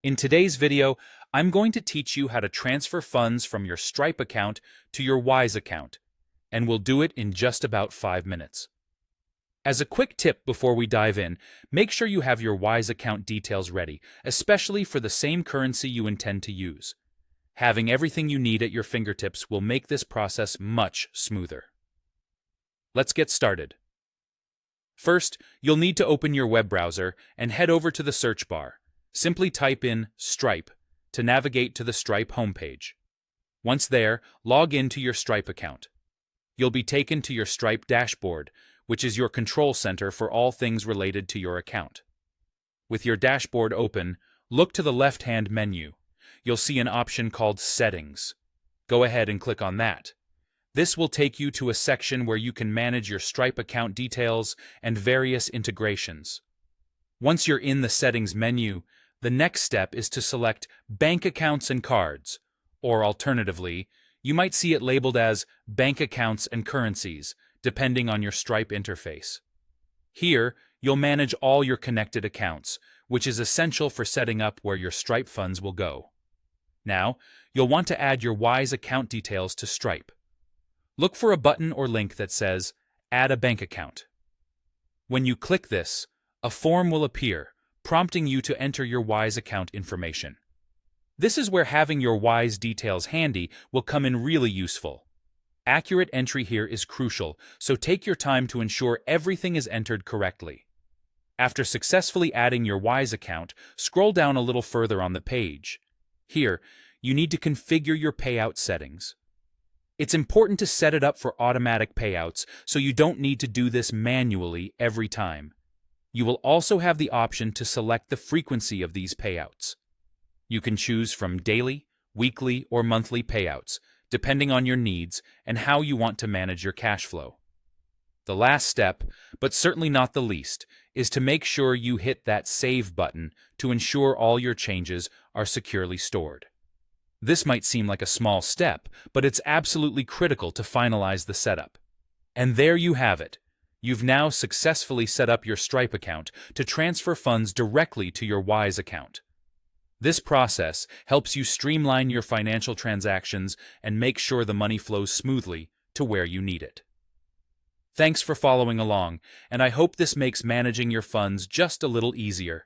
In today's video, I'm going to teach you how to transfer funds from your Stripe account to your Wise account, and we'll do it in just about 5 minutes. As a quick tip before we dive in, make sure you have your Wise account details ready, especially for the same currency you intend to use. Having everything you need at your fingertips will make this process much smoother. Let's get started. First, you'll need to open your web browser and head over to the search bar. Simply type in Stripe to navigate to the Stripe homepage. Once there, log in to your Stripe account. You'll be taken to your Stripe dashboard, which is your control center for all things related to your account. With your dashboard open, look to the left-hand menu. You'll see an option called Settings. Go ahead and click on that. This will take you to a section where you can manage your Stripe account details and various integrations. Once you're in the Settings menu, the next step is to select Bank Accounts and Cards, or alternatively, you might see it labeled as Bank Accounts and Currencies, depending on your Stripe interface. Here, you'll manage all your connected accounts, which is essential for setting up where your Stripe funds will go. Now, you'll want to add your Wise account details to Stripe. Look for a button or link that says Add a Bank Account. When you click this, a form will appear, prompting you to enter your Wise account information. This is where having your Wise details handy will come in really useful. Accurate entry here is crucial, so take your time to ensure everything is entered correctly. After successfully adding your Wise account, scroll down a little further on the page. Here, you need to configure your payout settings. It's important to set it up for automatic payouts, so you don't need to do this manually every time. You will also have the option to select the frequency of these payouts. You can choose from daily, weekly, or monthly payouts, depending on your needs and how you want to manage your cash flow. The last step, but certainly not the least, is to make sure you hit that Save button to ensure all your changes are securely stored. This might seem like a small step, but it's absolutely critical to finalize the setup. And there you have it. You've now successfully set up your Stripe account to transfer funds directly to your Wise account. This process helps you streamline your financial transactions and make sure the money flows smoothly to where you need it. Thanks for following along, and I hope this makes managing your funds just a little easier.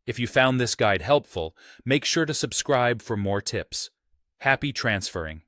If you found this guide helpful, make sure to subscribe for more tips. Happy transferring!